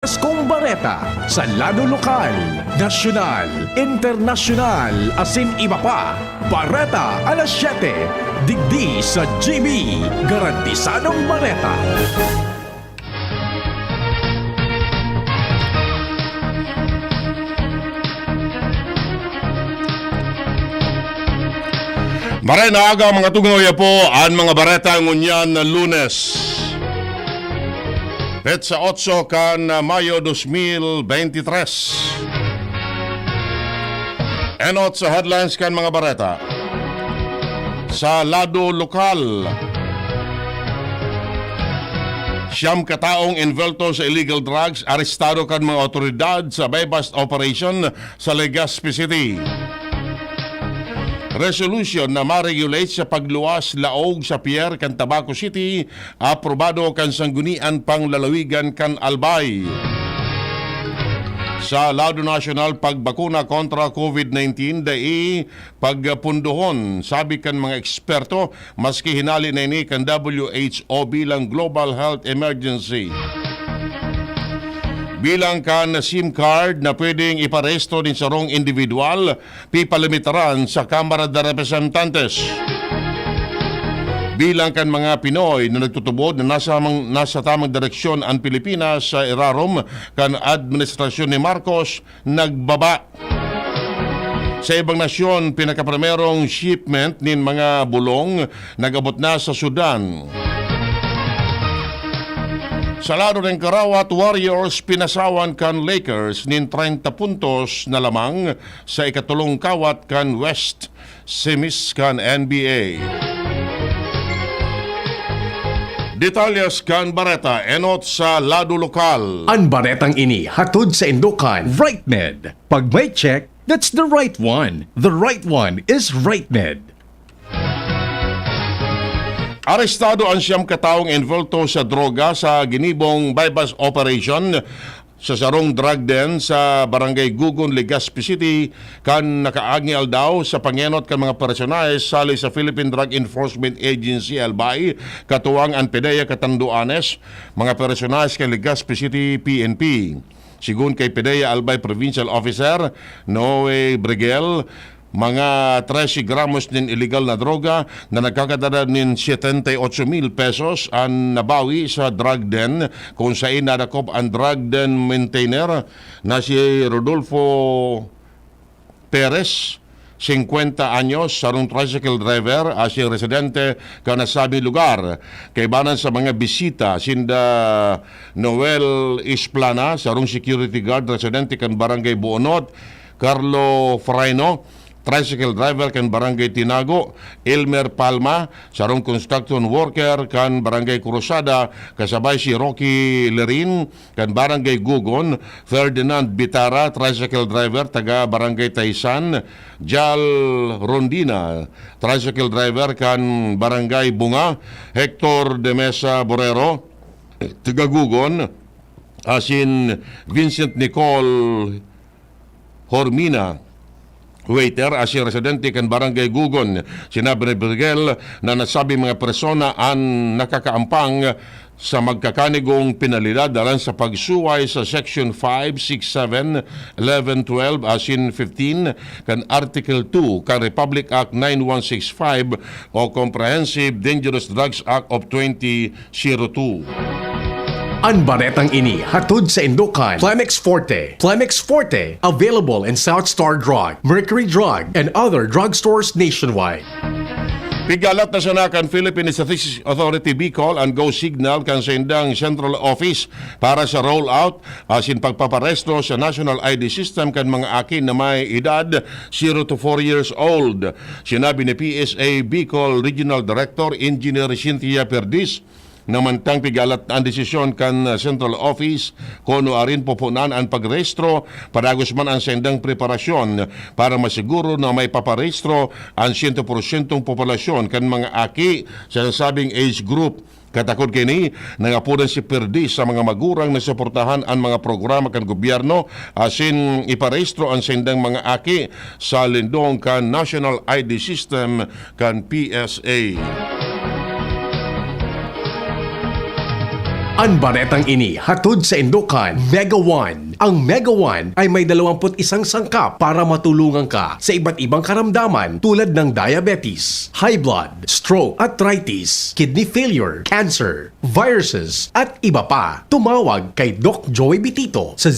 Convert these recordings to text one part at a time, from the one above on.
Kong Bareta sa lado lokal, nasyonal, internasyonal, asin iba pa. Bareta Alas 7, digdi sa GB, garantisadong Bareta. Maray na aga mga tugnoy po ang mga bareta ngunyan na Lunes. Petsa 8 kan Mayo 2023. Enot sa headlines kan mga bareta. Sa lado lokal, siyam kataong involved sa illegal drugs, arestado kan mga otoridad sa bypass operation sa Legazpi City. Resolution na ma-regulate sa pagluwas laog sa Pierre kan Tabaco City, aprobado kan sanggunian pang lalawigan kan Albay. Sa lado nasyonal, pagbakuna kontra COVID-19 dai pagpundohon, sabi kan mga eksperto, maski hinali na ini kan WHO bilang Global Health Emergency. Bilang kan SIM card na pwedeng iparesto din sa rong individual, pipalimitaran sa Kamara de Representantes. Bilang kan mga Pinoy na nagtutubod na nasa tamang direksyon ang Pilipinas sa irarom kan administrasyon ni Marcos, nagbaba. Sa ibang nasyon, pinakaprimerong shipment nin mga bulong nagabot na sa Sudan. Sa lado ng Karawat, Warriors pinasawan kan Lakers nin 30 puntos na lamang sa ikatulong kawat kan West Semis kan NBA. Detalyas kan Bareta, enot sa lado lokal. Ang baretang ini hatod sa Indokan, RightMed. Pag may check, that's the right one. The right one is RightMed. Arestado ang siyam kataong involved sa droga sa ginibong bypass operation sa sarong drug den sa Barangay Gugon, Legazpi City kan nakaagnial daw sa pangenot kan mga personahes sali sa Philippine Drug Enforcement Agency LBI katuwang ang PDEA Katanduanes, mga personahes kay Legazpi City PNP. Sigun kay PDEA Albay Provincial Officer Noe Bregel, mga 13 gramos din illegal na droga na nagkakadala nin 78,000 pesos ang nabawi sa drug den kung saan nadakop ang drug den maintainer na si Rodolfo Perez, 50 anyos, sarong tricycle driver, si residente ka nasabi lugar. Kaibanan sa mga bisita, sinda Noel Isplana, sarong security guard, residente kan Barangay Buonot, Carlo Fraino, tricycle driver kan Barangay Tinago, Elmer Palma, sarong construction worker kan Barangay Cruzada, kasabay si Rocky Lerin kan Barangay Gugon, Ferdinand Bitara, tricycle driver taga Barangay Taysan, Jal Rondina, tricycle driver kan Barangay Bunga, Hector de Mesa Borrero, taga Gugon, asin Vincent Nicole Hormina, waiter, si residente kan Barangay Gugon. Sinabi ni Brigel na nasabi mga persona ang nakakaampang sa magkakanigong penalidad dalan sa pagsuway sa Section 5, 6, 7, 11, 12, asin 15 kan Article 2 kan Republic Act 9165 o Comprehensive Dangerous Drugs Act of 2002. Ang baretang ini hatod sa Indokan, Plemex Forte. Plemex Forte, available in South Star Drug, Mercury Drug, and other drugstores nationwide. Pigalat na sana kan Philippine Statistics Authority Bicol ang go signal kan sa indang Central Office para sa rollout asin pagpaparesto sa National ID System kan mga akin na may edad 0 to 4 years old. Sinabi ni PSA Bicol Regional Director Engineer Cynthia Perdis, namantang pigalat ang desisyon kan Central Office kuno arin pupunan ang pagrehistro padagos man ang sendang preparasyon para masiguro na may paparehistro ang 100% populasyon kan mga aki sa nasabing age group. Katakod kini nangapunan si Perdi sa mga magurang na suportahan ang mga programa kan gobyerno asin iparehistro ang sendang mga aki sa lindong kan National ID System kan PSA. Ang baretang ini hatod sa Indokan Mega One. Ang Mega One ay may 21 sangkap para matulungan ka sa iba't ibang karamdaman tulad ng diabetes, high blood, stroke, arthritis, kidney failure, cancer, viruses, at iba pa. Tumawag kay Doc Joey Bitito sa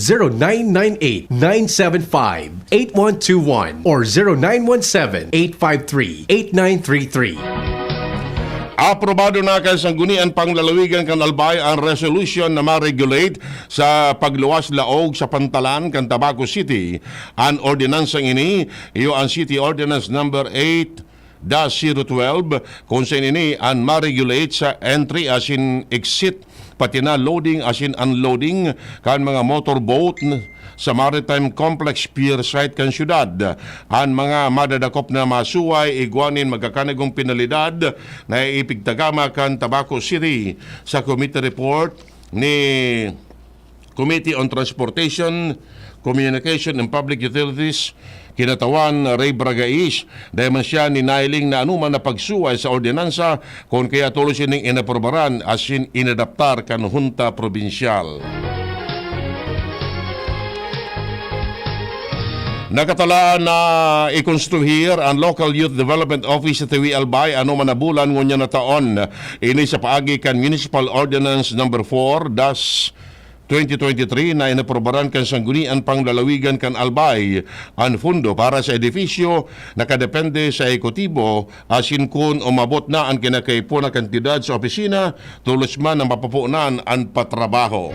0998-975-8121 or 0917-853-8933. Aprobado na kan sanggunian panglalawigan kan Albay ang resolution na ma-regulate sa pagluwas laog sa pantalan kan Tabaco City. Ang ordinansang ini, iyo ang City Ordinance number 8-012 kung sa ini ang ma-regulate sa entry as in exit pati na loading as in unloading kan mga motorboat sa Maritime Complex Pier Site kan syudad. Ang mga madadakop na masuway igwanin magkakanagong penalidad na ipigtagama kan Tabaco City sa committee report ni Committee on Transportation, Communication and Public Utilities kinatawan Ray Bragais dahil man siya ninailing na anuman na pagsuway sa ordinansa kung kaya tuloy sining inaprobaran as in inadaptar kan Hunta Provincial. Nakatalaan na i-construhir ang Local Youth Development Office sa Tiwi Albay ano man na bulan ngunya na taon. Ini sa paagi kan Municipal Ordinance number 4-2023 na inaprobaran kan sanggunian panglalawigan kan Albay. Ang fundo para sa edifisyo nakadepende sa ekotibo asin kun umabot na ang kinakaipo na kantidad sa opisina tulos man ang mapapunan ang patrabaho.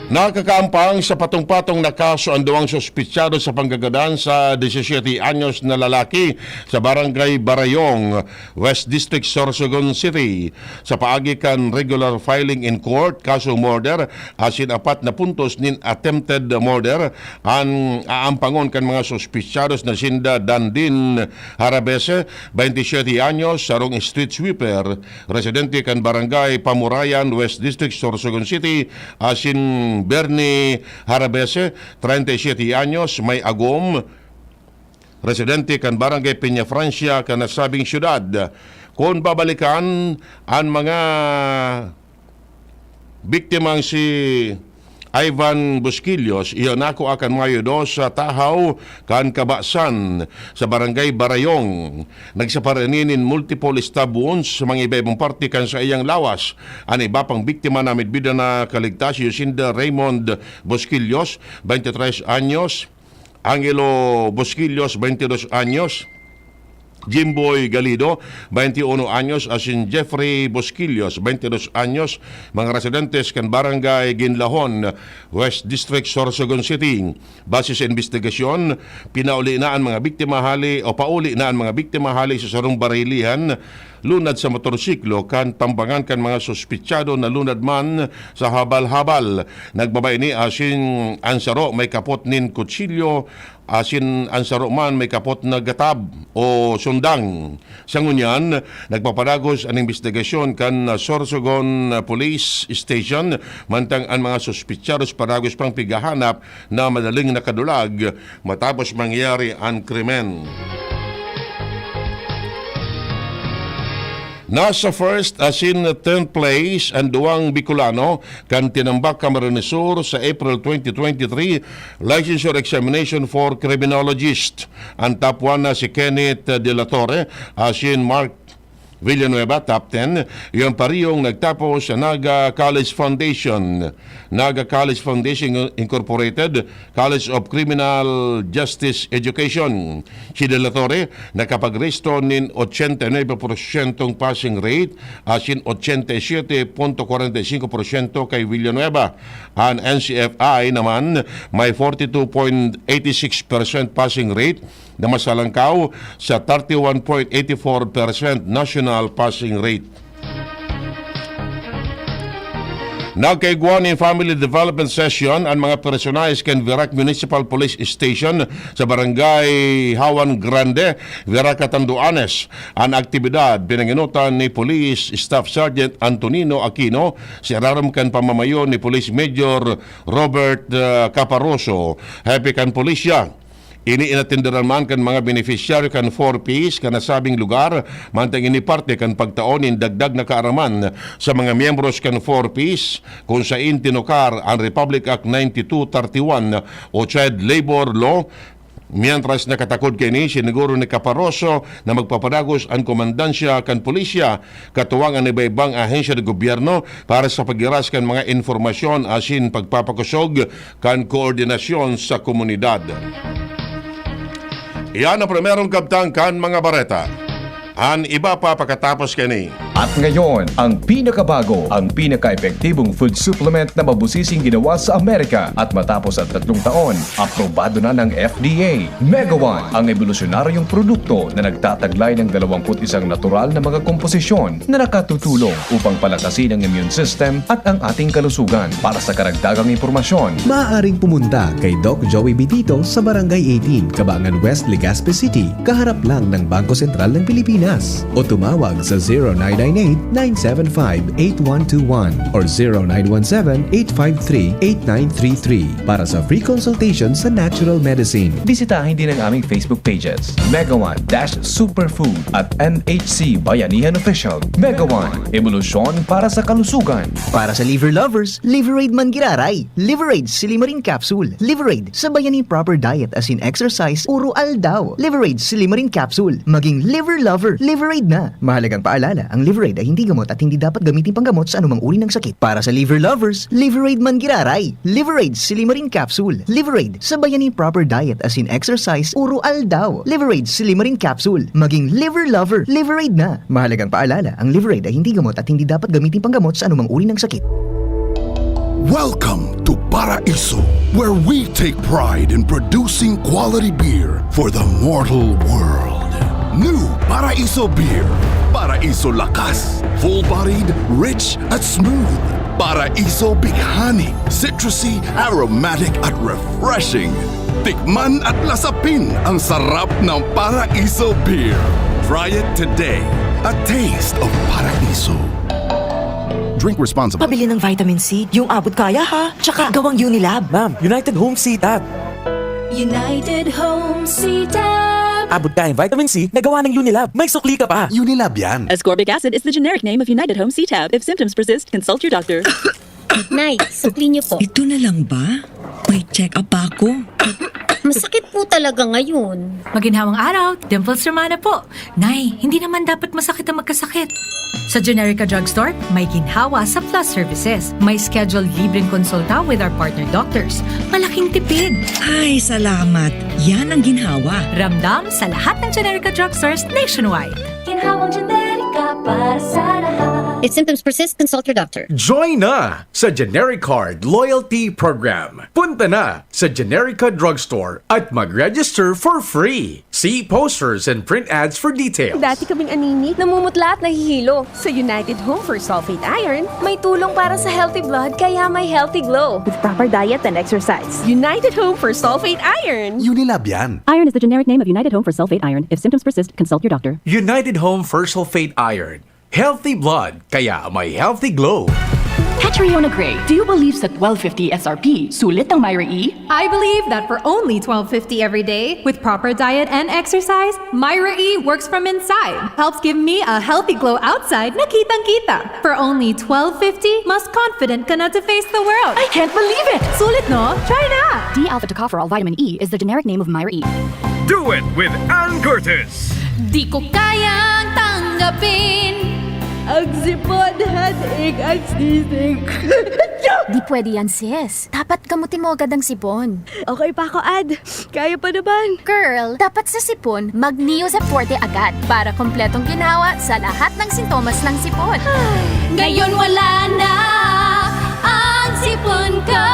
Nakakaampang sa patong-patong na kaso ang duwang suspitsado sa panggagadan sa 17 anyos na lalaki sa barangay Barayong, West District, Sorsogon City. Sa paagi kan regular filing in court, kaso murder, asin 4 na puntos nin attempted murder, ang aampangon kan mga suspitsados na sinda Dandin Harabese, 27 anyos, sarong street sweeper, residente kan barangay Pamurayan, West District, Sorsogon City, asin Bernie Harabese, 37 anyos, may agom, residente kan barangay Peña Francia kan nasabing syudad. Kung babalikan ang mga biktimang si Ivan Busquillos, iyon ako akan mayodo sa Tahaw kan Kabasan sa barangay Barayong. Nagsaparaninin multiple stab wounds sa mga iba-ibang parte kan sa iyang lawas. Ang iba pang biktima na midbida na kaligtas, Yusinda Raymond Busquillos, 23 anyos, Angelo Busquillos, 22 anyos, Jimboy Galido, 21 anyos, asin Jeffrey Bosquillos, 22 anyos, mga residentes kan barangay Ginlahon, West District, Sorsogon City. Base sa investigasyon, pinauli na ang mga biktima hali o pauli na ang mga biktima hali sa sarong barilihan, lunad sa motorsiklo kan tambangan kan mga suspitsado na lunad man sa habal-habal. Nagbabay ni asin ansaro may kapot nin kutsilyo, asin ansaro man may kapot na gatab o sundang. Sa ngunyan, nagpapadagos ang investigasyon kan Sorsogon Police Station mantang ang mga suspitsados padagos pang pigahanap na madaling nakadulag matapos mangyari ang krimen. Nasa first as in 10th place ang duwang Bicolano kan tinambak Camarines Sur sa April 2023 licensure examination for criminologist. Ang top 1 na si Kenneth De La Torre as in Mark Villanueva, top 10. Yung pariyong nagtapos sa Naga College Foundation. Naga College Foundation Incorporated, College of Criminal Justice Education. Si De La Torre nakapagresto nin 89% passing rate, asin 87.45% kay Villanueva. Ang NCFI naman may 42.86% passing rate na masalangkaw sa 31.84% national passing rate. Nagkaiguan in Family Development Session ang mga personalis kan Virac Municipal Police Station sa Barangay Hawan Grande, Virac Catanduanes. Ang aktibidad pinanginutan ni Police Staff Sergeant Antonino Aquino, si araram kan pamamayo ni Police Major Robert Caparoso. Happy kan Polisya. Ini inatinderan man kan mga beneficiary kan 4Ps kan nasabing lugar, mantang ini parte kan pagtaonin dagdag na kaaraman sa mga miyembros kan 4Ps kung sa tinukar ang Republic Act 9231 o Child Labor Law. Mientras nakatakod kini siniguro ni Caparoso na magpapadagos ang komandansya kan pulisya katuwang ang iba-ibang ahensya ng gobyerno para sa pagiras kan mga informasyon asin pagpapakusog kan koordinasyon sa komunidad. Iyan ang primerong kabtang kan mga bareta. Ang iba pa pagkatapos kini. At ngayon, ang pinakabago, ang pinaka-epektibong food supplement na mabusising ginawa sa Amerika at matapos ang 3 taon, aprobado na ng FDA. Mega One, ang evolusyonaryong produkto na nagtataglay ng 21 natural na mga komposisyon na nakatutulong upang palakasin ang immune system at ang ating kalusugan. Para sa karagdagang impormasyon, maaaring pumunta kay Doc Joey Bitito sa Barangay 18, Cabangan West, Legazpi City, kaharap lang ng Bangko Sentral ng Pilipinas. O tumawag sa 0998-975-8121 or 0917-853-8933 para sa free consultation sa natural medicine. bisitahin din ang aming Facebook pages, Mega One-Superfood at MHC Bayanihan Official. Mega One, evolusyon para sa kalusugan. Para sa liver lovers, Liverade man giraray. Liverade Silimarin Capsule. Liverade sa bayani proper diet as in exercise, uro aldaw. Liverade Silimarin Capsule. Maging liver lover, Liverade na. Mahalagang paalala, ang Liverade ay hindi gamot at hindi dapat gamitin panggamot sa anumang uri ng sakit. Para sa liver lovers, Liverade man giraray. Liverade Silimarin Capsule. Liverade sa bayani proper diet as in exercise, uro aldaw. Liverade Silimarin Capsule. Maging liver lover, Liverade na. Mahalagang paalala, ang Liverade ay hindi gamot at hindi dapat gamitin panggamot sa anumang uri ng sakit. Welcome to Paraiso, where we take pride in producing quality beer for the mortal world. New Paraiso beer. Paraiso lakas, full-bodied, rich at smooth. Paraiso bighani, citrusy, aromatic at refreshing. Tikman at lasapin ang sarap ng Paraiso beer. Try it today. A taste of Paraiso. Drink responsibly. Pabili ng vitamin C, yung abot kaya ha. Tsaka gawang Unilab. Ma'am, United Home CTAB. United Home CTAB. Abot kayang vitamin C na gawa ng Unilab. May sukli ka pa. Unilab yan. Ascorbic acid is the generic name of United Home CTAB. If symptoms persist, consult your doctor. Nay, sukli niyo po. Ito na lang ba? May check-up pa ako. Masakit po talaga ngayon. Maginhawang araw, Dimples Romana po. Nay, hindi naman dapat masakit ang magkasakit. Sa Generica Drugstore, may ginhawa sa Plus Services. May scheduled libreng konsulta with our partner doctors. Malaking tipid. Ay, salamat. Yan ang ginhawa. Ramdam sa lahat ng Generica Drugstores nationwide. Ginhawang Generica para sa lahat. If symptoms persist, consult your doctor. Join na sa Generic Card Loyalty Program. Punta na sa Generica Drugstore at mag-register for free. See posters and print ads for details. Dati kaming anini, namumutla at nahihilo. Sa United Home for Sulfate Iron, may tulong para sa healthy blood kaya may healthy glow. With proper diet and exercise. United Home for Sulfate Iron. Unilab yan. Iron is the generic name of United Home for Sulfate Iron. If symptoms persist, consult your doctor. United Home for Sulfate Iron. Healthy blood, kaya may healthy glow. Catriona Gray, do you believe sa 1250 SRP, sulit ang Myra E? I believe that for only $12.50 every day, with proper diet and exercise, Myra E works from inside. Helps give me a healthy glow outside na kitang-kita. For only $12.50, mas confident ka na to face the world. I can't believe it! Sulit no? Try na! D-alpha-tocopherol vitamin E is the generic name of Myra E. Do it with Ann Curtis. Di ko kayang tanggapin ang sipon, headache, at sisig. Di pwede yan, sis. Dapat gamutin mo agad ang sipon. Okay pa ako, Ad. Kaya pa naman. Girl, dapat sa sipon, mag-Neozep Forte agad para kompletong ginawa sa lahat ng sintomas ng sipon. Ngayon wala na ang sipon ka.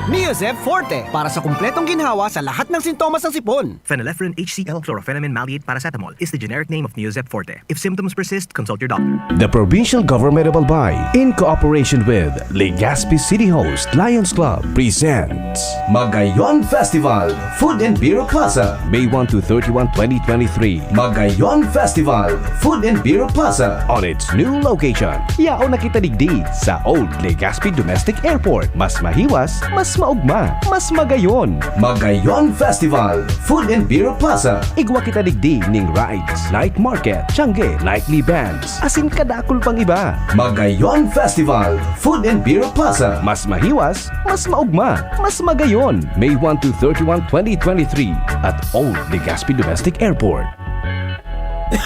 Neozep Forte para sa kumpletong ginhawa sa lahat ng sintomas ng sipon. Phenylephrine HCl Chlorophenamine Maleate Paracetamol is the generic name of Neozep Forte. If symptoms persist, consult your doctor. The Provincial Government of Albay, in cooperation with Legazpi City Host Lions Club, presents Magayon Festival Food and Beer Plaza, May 1 to 31, 2023. Magayon Festival Food and Beer Plaza on its new location. Yao na kita digdi sa Old Legazpi Domestic Airport. Mas mahiwas, mas maugma. maugma, mas magayon. Magayon Festival, Food and Beer Plaza. Igwa kita digdi ning rides, night market, Tiangge, nightly bands, asin kadakol pang iba. Magayon Festival, Food and Beer Plaza. Mas mahiwas, mas maugma, mas magayon. May 1 to 31, 2023 at Old Legazpi Domestic Airport.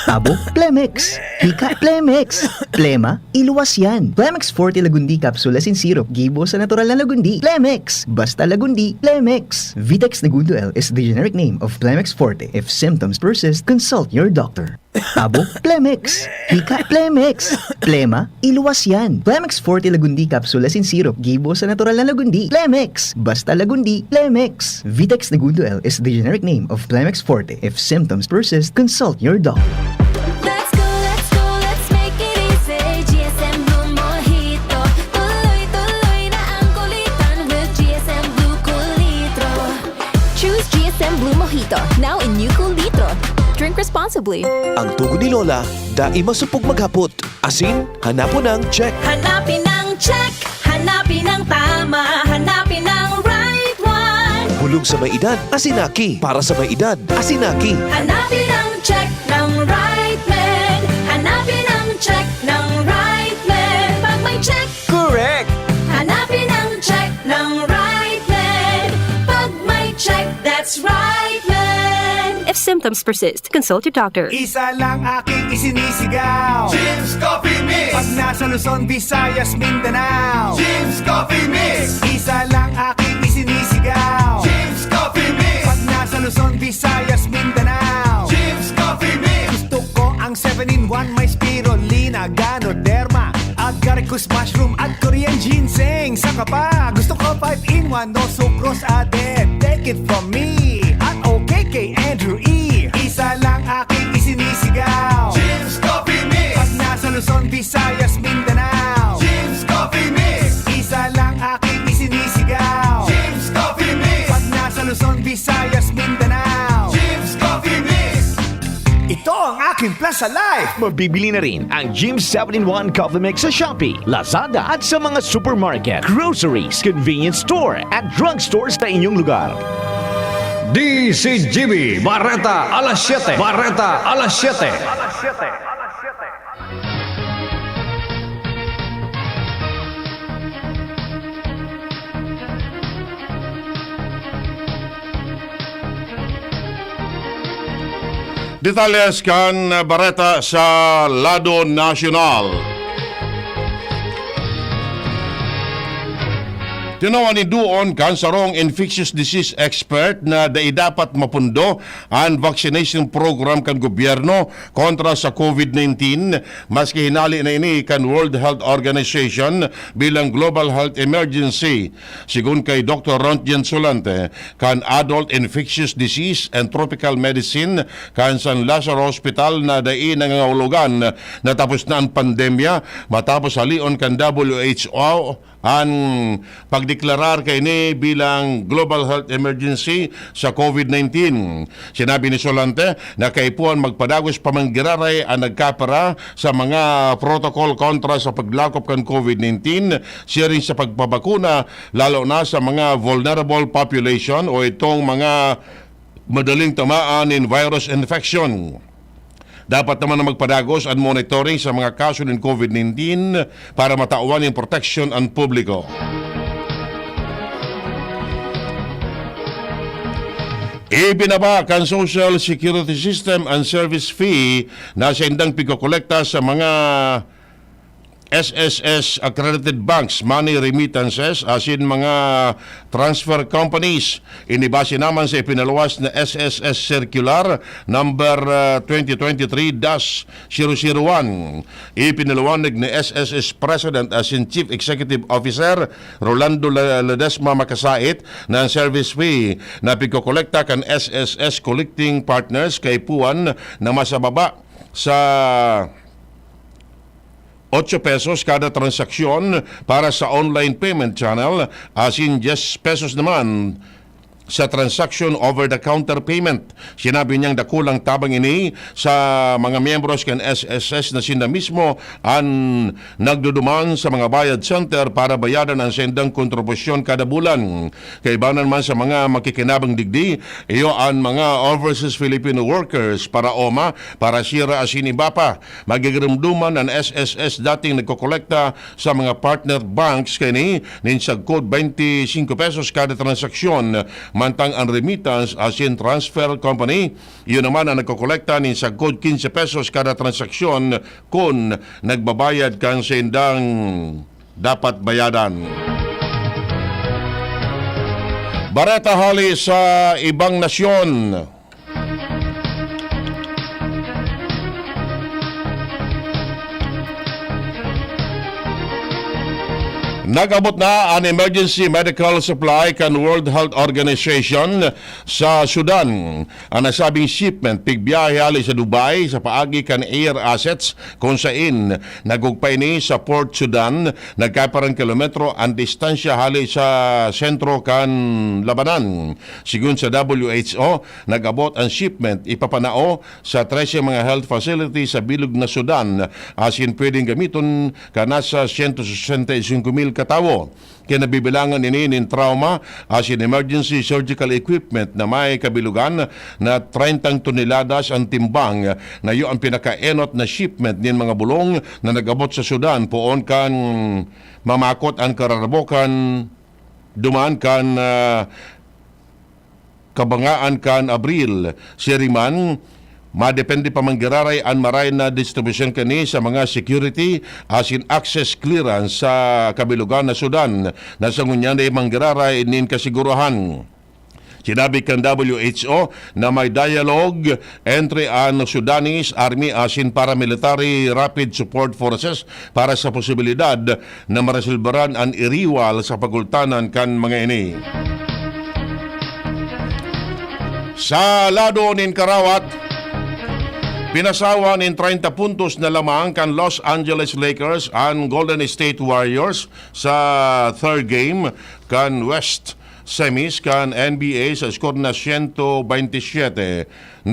Tabo, Plemex. Hika, Plemex. Plema, iluwas yan. Plemex Forte Lagundi Capsule Asin Syrup. Gibo sa natural na Lagundi. Plemex. Basta Lagundi. Plemex. Vitex Nagundo L is the generic name of Plemex Forte. If symptoms persist, consult your doctor. Tabo, Plemex. Hika, Plemex. Plema, iluwas yan. Plemex Forte Lagundi Capsule Asin Syrup. Gibo sa natural na Lagundi. Plemex. Basta Lagundi. Plemex. Vitex Nagundo L is the generic name of Plemex Forte. If symptoms persist, consult your doctor. Let's go, let's make it easy. GSM Blue Mojito. Tuloy-tuloy na ang kulitan with GSM Blue Cool Litro. Choose GSM Blue Mojito, now in new Cool Litro. Drink responsibly. Ang tugon ni Lola, dai masupog maghapot. Asin, hanapon ng check. Hanapin ang check, hanapin ang tama, hanapin ang right one. Bulong sa may edad, asinaki. Para sa may edad, asinaki. Hanapin ang check ng right man. Hanapin ang check ng right man. Pag may check, Correct! hanapin ang check ng right man. Pag may check, that's right man. If symptoms persist, consult your doctor. Isa lang aking isinisigaw, Jim's Coffee Mix. Pag nasa Luzon, Visayas, Mindanao, Jim's Coffee Mix. Isa lang aking isinisigaw, Jim's Coffee Mix. Pag nasa Luzon, Visayas, Mindanao, Jim's Coffee Mix. Gusto ko ang 7-in-1, may spirulina, ganoderma, agaricus mushroom at Korean ginseng. Saka pa, gusto ko 5-in-1, no sucrose added. Take it from me, at okay kay Andrew E. Isa lang aking isinisigaw, Jim's Coffee Mix. Pag nasa Luzon, Visayas, Mindanao, Jim's Coffee Mix. Isa lang aking isinisigaw, Jim's Coffee Mix. Pag nasa Luzon, Visayas, Mindanao, Jim's Coffee Mix. Ito ang aking Plaza Life. Mabibili na rin ang Jim's 7-in-1 Coffee Mix sa Shopee, Lazada at sa mga supermarket, groceries, convenience store at drugstores sa inyong lugar. DZGB, Bareta Alas 7. Bareta Alas 7. Detalles kan Bareta sa lado nasyonal. Tinawan ni Duon kan sarong infectious disease expert na dapat mapundo ang vaccination program kan gobyerno kontra sa COVID-19 maski hinali na ini kan World Health Organization bilang global health emergency. Sigun kay Dr. Rontgen Solante kan adult infectious disease and tropical medicine kan San Lazaro Hospital na dai nangangahulugan na tapos na ang pandemya matapos halion kan WHO ang pagdeklarar kay ni bilang global health emergency sa COVID-19. Sinabi ni Solante na kaipuan magpadagos pamanggiraray ang nagkapara sa mga protocol kontra sa paglakop kan COVID-19, siya rin sa pagpabakuna lalo na sa mga vulnerable population o itong mga madaling tamaan in virus infection. Dapat naman na magpadagos ang monitoring sa mga kaso ng COVID-19 para matauan yung protection ang publiko. Ibinaba kan Social Security System and Service Fee na sa indang pigkokolekta sa mga SSS accredited banks, money remittances, asin mga transfer companies. Inibase naman sa ipinaluwas na SSS Circular number 2023-001. Ipinalawanag ni SSS President asin Chief Executive Officer Rolando Ledesma Makasait na ang service fee na pigkokolekta kan SSS collecting partners kay puan na masababa sa 8 pesos kada transaksyon para sa online payment channel, asin 10 pesos naman sa transaction over-the-counter payment. Sinabi niyang dakulang tabang ini sa mga miyembros kan SSS na sina mismo ang nagduduman sa mga bayad center para bayadan ang sendang kontribusyon kada bulan. Kaibanan man sa mga makikinabang digdi, iyo ang mga overseas Filipino workers para OMA, para sira asin iba pa. Magigrimduman ang SSS dating nagkokolekta sa mga partner banks kini ninsag code 25 pesos kada transaksyon, mantang ang remittance asin transfer company, yun naman ang nagkokolekta ninsag code 15 pesos kada transaksyon kung nagbabayad kang sendang dapat bayadan. Bareta Alas sa ibang nasyon. Nag-abot na ang emergency medical supply kan World Health Organization sa Sudan. Ang nasabing shipment pigbiyahe hali sa Dubai sa paagi kan air assets kung saan nagugpay ni sa Port Sudan nagkaparang kilometro ang distansya hali sa sentro kan Labanan. Sigun sa WHO, nag-abot ang shipment ipapanao sa 13 mga health facilities sa bilog na Sudan asin pwedeng gamiton kanasa 165,000 katawo. Kinabibilangan ini nin trauma asin emergency surgical equipment na may kabilugan na 30 toneladas ang timbang na iyo ang pinakaenot na shipment nin mga bulong na nagabot sa Sudan poon kan mamakot ang kararabokan dumaan kan kabangaan kan Abril. Siriman madepende pa manggiraray ang maray na distribution kani sa mga security asin access clearance sa kabilugan na Sudan na sa ngunyan ay manggiraray nin kasiguruhan. Sinabi kan WHO na may dialogue entre ang Sudanese Army asin paramilitary rapid support forces para sa posibilidad na maresolbaran ang iriwal sa pagultanan kan mga ini. Sa lado nin Karawat, pinasawa nin 30 puntos na lamang kan Los Angeles Lakers ang Golden State Warriors sa third game kan West Semis kan NBA sa skor na 127-97.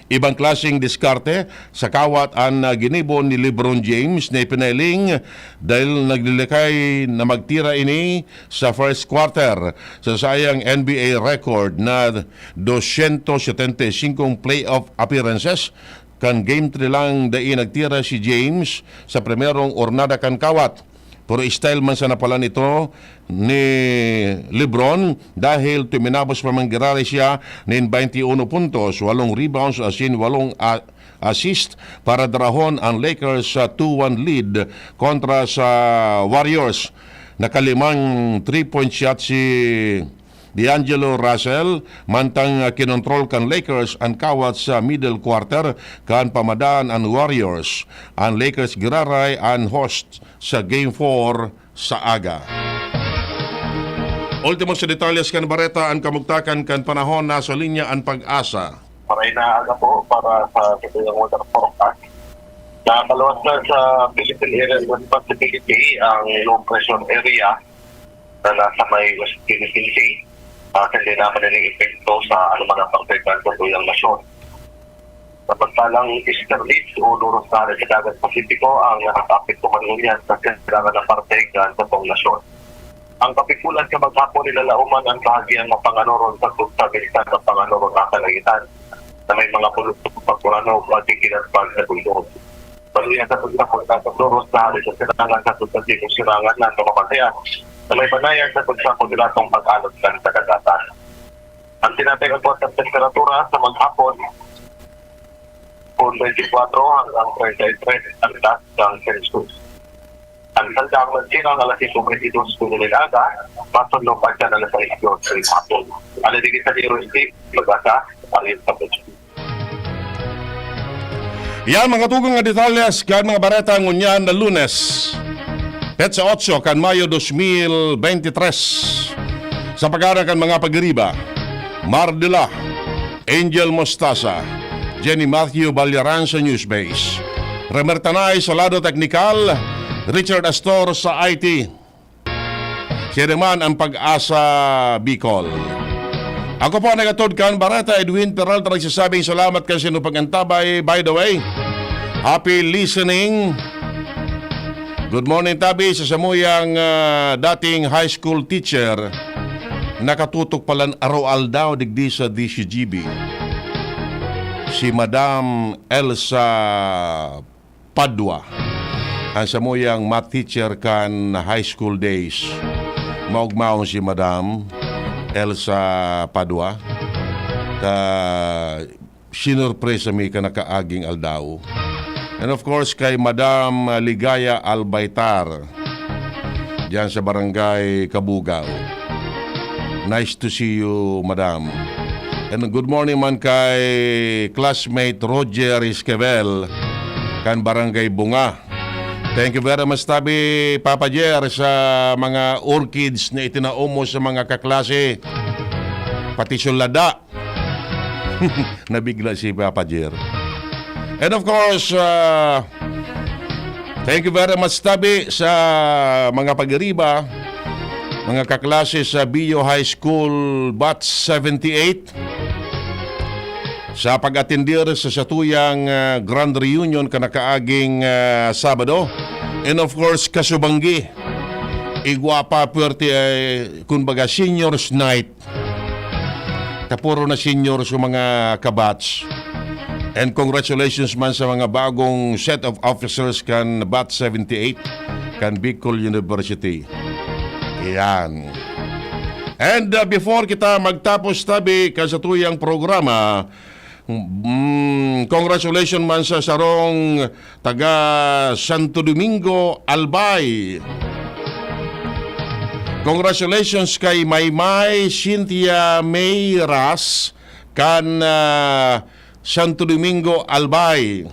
Ibang klaseng diskarte sa kawat ang ginibon ni LeBron James na ipinailing dahil naglilikay na magtira ini sa first quarter sa sayang NBA record na 275 playoff appearances. Kan game 3 lang dai nagtira si James sa primerong ornada kan kawat. Pero style man sa napalan ito ni LeBron dahil tuminabos pa manggirari siya nin 21 puntos, 8 rebounds asin 8 assist para darahon ang Lakers sa 2-1 lead kontra sa Warriors. Nakalimang 3-point shot si D'Angelo Russell, mantang kinontrol kan Lakers ang kawat sa middle quarter kan pamadaan ang Warriors. Ang Lakers giraray ang host sa Game 4 sa aga. Ultimo sa detalles kan Bareta ang kamugtakan kan panahon na sa linya ang pag-asa. Para inaaga po para sa kitang weather forecast. Nakaluwas na sa Philippine Area of Responsibility ang low pressure area na nasa may West Philippine Sea. Hindi naman nilang epekto sa anumang pagpekan sa tuyang nasyon. Samantalang easterlies o luros na sa dagat Pasipiko ang nakakapekto manunyan sa kailangan ng partegan sa pong nasyon. Ang kapikulan ka maghapon nilalauman ang bahagiang mapanganoron sa stabilitan ng panganoron na kalagitan na may mga pulutong pagkurano o pagkikinatpag sa tulong. Paluyan sa pagkakot na sa luros na sa kailangan sa substantikong sirangan na kamapatayan na may banayan sa pagsapon nila itong pag-alot ng sagagatan. Ang tinatayang po at temperatura sa maghapon kung 24 hanggang 33 ang taas ng Celsius. Ang saldang magsirang alas 5:22 nilaga, pasunod pa dyan alas 6 sa hapon. Aladigit sa Zero Steve, magasa, alin sa Pwede. Yan mga tugang nga detalles kan mga Bareta ngunyan na Lunes. Petsa 8 kan Mayo 2023. Sa pag-ara kan mga pagriba, Mardila, Angel Mostaza, Jenny Matthew Balyaran sa Newsbase, Remer Tanay sa lado teknikal, Richard Astor sa IT. Siya naman ang Pag-asa Bicol. Ako po nagatod kan Bareta Edwin Peralta nagsasabing salamat kasi no pagantabay. By the way, happy listening. Good morning Tabi sa samuyang dating high school teacher. Nakatutok palan araw daw digdi sa DZGB. Si Madam Elsa Padua. Ang samuyang math teacher kan high school days. Maugmaon si Madam Elsa Padua. Sinurpresa mi ka nakaaging aldaw. And of course kay Madam Ligaya Albaitar diyan sa barangay Kabugao. Nice to see you, Madam. And good morning man kay classmate Roger Esquivel kan barangay Bunga. Thank you very much Tabi Papa Jer sa mga orchids na itinaumo sa mga kaklase. Pati sulada. Nabigla si Papa Jer. And of course, thank you very much Tabi sa mga pag-iriba, mga kaklase sa Bio High School Batch 78 sa pag-atendir sa satuyang Grand Reunion kanakaaging Sabado. And of course, Kasubanggi. Igwapa puwerte kumbaga seniors night. Tapuro na seniors sa mga kabats. And congratulations man sa mga bagong set of officers kan Batch 78 kan Bicol University. Yan. And before kita magtapos Tabi kasatuyang programa, congratulations man sa sarong taga Santo Domingo, Albay. Congratulations kay Maymay Cynthia May Ras kan Santo Domingo, Albay.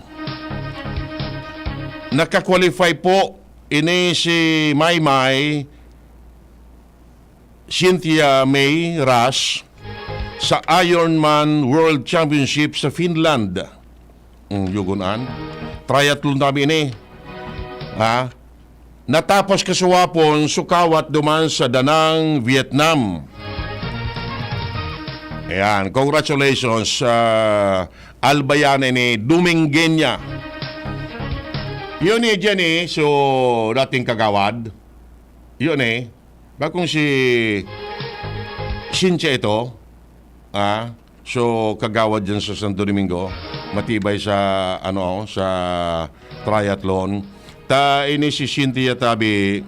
Nakakwalify po ini si Maymay Cynthia May Ras sa Ironman World Championship sa Finland. Yugunan. Triathlon namin ini. Ha? Natapos kasuwapon sukawat duman sa Danang, Vietnam. Ayan, congratulations sa Albayan ni Dumingenya. Yun Jenny, so dating kagawad. Yun bakong si Cynthia ito, so kagawad dyan sa Santo Domingo, matibay sa sa triathlon. Ini si Cynthia Tabi,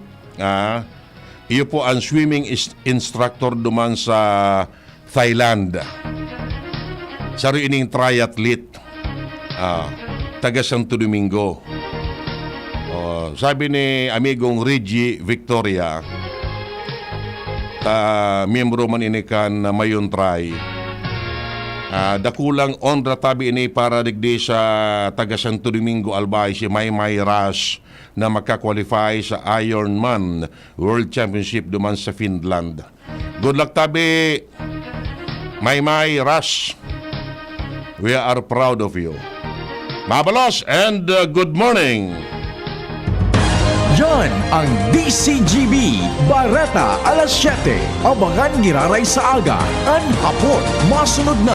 iyo po ang swimming instructor duman sa Thailand. Sari ining triathlete, taga Santo Domingo. Sabi ni amigong Reggie Victoria, miyembro man ini kan mayon try. Dakulang ondra Tabi ini para digdi sa taga Santo Domingo Albay si Maymay Ras na magka-qualify sa Ironman World Championship duman sa Finland. Good luck Tabi, Maymay Ras. We are proud of you. Mabalos and good morning. Yan ang DZGB Bareta Alas 7. Abangan giraray sa aga. An hapon, masunod na